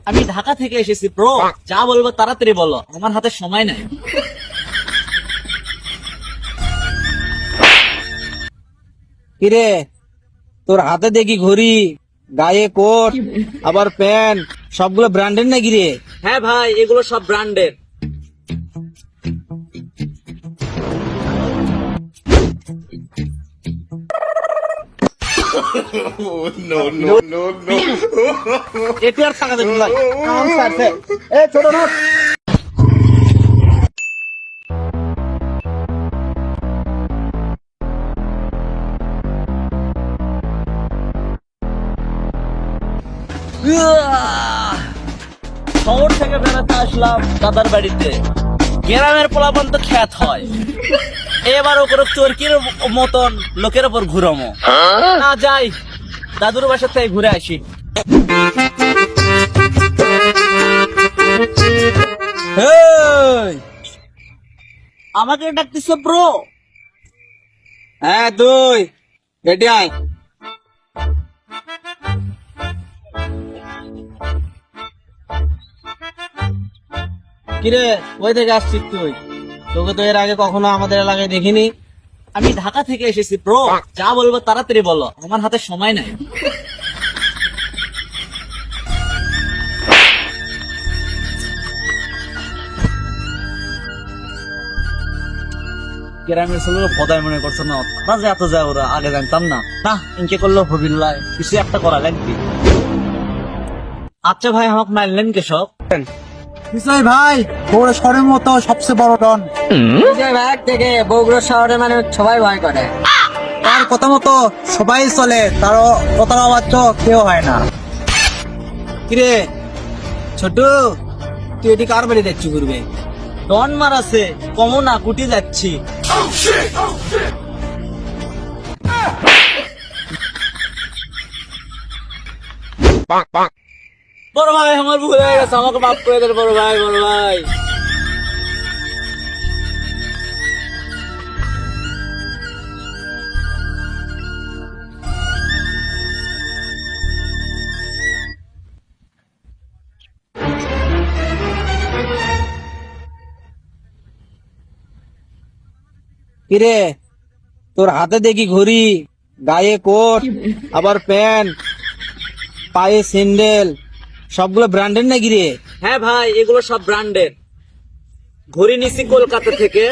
আমি ঢাকা থেকে এসেছি ব্রো, যা বলবো তাড়াতাড়ি বলো, আমার হাতে সময় নাই। কিরে, তোর হাতে দেখি ঘড়ি, গায়ে কোট, আবার প্যান্ট, সবগুলো ব্র্যান্ডের নাকি রে? হ্যাঁ ভাই, এগুলো সব ব্র্যান্ডের। এটি আর টাকা দেবেন ভাই। এ ছোট নোট। শহর থেকে বেড়াতে আসলাম দাদার বাড়িতে, গ্রামের পোলাপান তো খ্যাত হয়, এবার ওপর চরকির মতন লোকের ওপর ঘুরমো না, যাই দাদুর বাসা থেকে ঘুরে আসি। এই, আমাকে ডাকতেছ ব্রো? হ্যাঁ তুই এটি আয়। কিরে, ওই থেকে আসছিস তুই? তোকে তো এর আগে কখনো আমাদের এলাকায় দেখিনি। আমি ঢাকা থেকে এসেছি ব্রো, যা বলবো তাড়াতাড়ি বলো, আমার হাতে সময় নাই। গ্রামের ছেলেরা ভদাই মনে করছে না, তারা যে এত যায় ওরা আগে জানতাম না। না, ইনকে করলো হবিল্লাহ, কিছু একটা করা লাগবে। আচ্ছা ভাই, আমাকে মারলেন কে সব? বিজয় ভাই বগুড়া শহরের মতো সবচেয়ে বড় ডন। বিজয় ভাই থেকে বগুড়া শহরে মানে সবাই ভয় করে। তার কথা মতো সবাই চলে, তারও কথার অবাচ্য কেউ হয় না। কিরে ছোট, তুই এটি কার বাড়ি যাচ্ছি ঘুরবে? ডন মারাছে, কমো না, কুটি যাচ্ছি। বড় ভাই, আমার ভুল হয়ে গেছে, আমাকে মাফ করে দেন বড় ভাই, বড় ভাই। কিরে, তোর হাতে দেখি ঘড়ি, গায়ে কোট, আবার প্যান্ট, পায়ে স্যান্ডেল, সবগুলো ব্র্যান্ডের নাকি রে? হ্যাঁ ভাই, এগুলো সব ব্র্যান্ডের। ঘড়ি নিছি কলকাতা থেকে,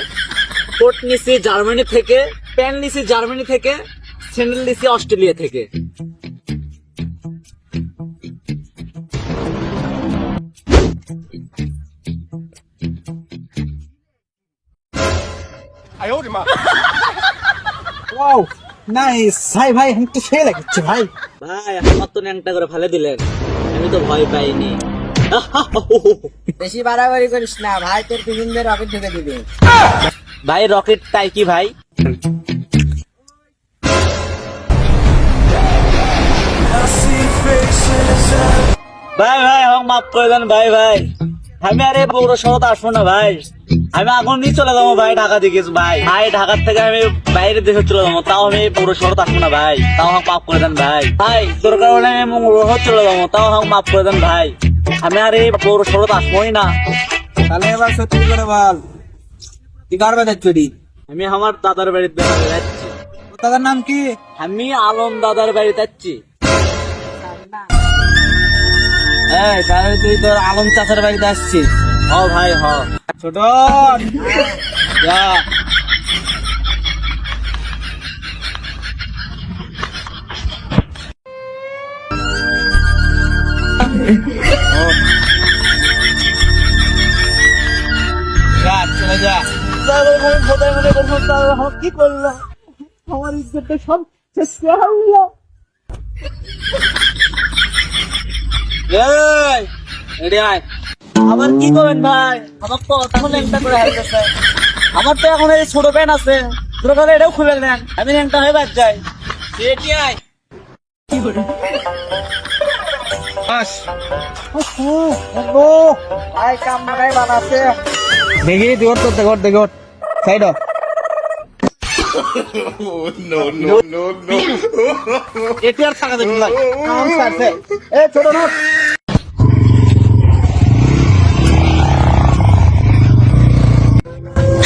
কোট নিছি জার্মানি থেকে, প্যান্ট নিছি জার্মানি থেকে, স্যান্ডেল নিছি অস্ট্রেলিয়া থেকে। ওয়াও নাইস ভাই, ভাই আমি তো সেই লাগছে ভাই। ভাই, আমার তো ন্যাংটা করে ফেলে দিলেন, আমি তো ভয় পাইনি। বেশি বাড়াবাড়ি করিস না ভাই, তোর পিছনদের রকেট ঢুকে দিবি। ভাই রকেট তাই কি ভাই? ভাই ভাই, আমাকে মাফ করে দেন ভাই। ভাই আমি আরে বগুড়া শহর আসবো না ভাই, আমি এখন নিয়ে চলে যাবো ভাই ঢাকা থেকে। ভাই ভাই, ঢাকার থেকে আমি বাইরের দেশে চলে যাবো, তাও আমি বগুড়া শহর আসবো না ভাই, তাও আমাকে মাফ করে দেন ভাই। ভাই তোর কারণে আমি মঙ্গলগ্রহ চলে যাবো, তাও আমাকে মাফ করে দেন ভাই, আমি আর এই বগুড়া শহর আসবোই না। তাহলে এবার সত্যি করে বল, তুই কার বাড়ি যাচ্ছি? আমি আমার দাদার বাড়িতে যাচ্ছি। দাদার নাম কি? আমি আলম দাদার বাড়িতে যাচ্ছি। এই তাহলে তুই তোর আলম চাচার বাড়িতে আসছিস? হ ভাই, হ। ছোট যা। যা, চলে যা। কি করলাম, আমার ইজ্জতটা সব শেষ করে হলো। এই, এদিকে আয়। আবার কি করবেন ভাই, আমার তো তখন ল্যাংটা করে হারিয়েছে। আমার তো এখন এই ছোট প্যান্ট আছে, ছোট করে এটাও খুলে নেন, আমি ল্যাংটা হয়ে বাদ যাই। এটি আয়। আস। ভাই কামড়াই বানাচ্ছে। দেখি তুই ওর করতে ঘর দেখি ওর সাইড। এটি আর টাকা দেবেন ভাই। এ ছোট নোট।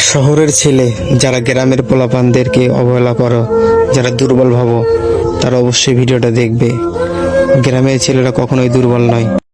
শহরের ছেলে যারা গ্রামের পোলাপানদেরকে অবহেলা করো, যারা দুর্বল ভাবো, তারা অবশ্যই ভিডিওটা দেখবে। গ্রামের ছেলেরা কখনোই দুর্বল নয়।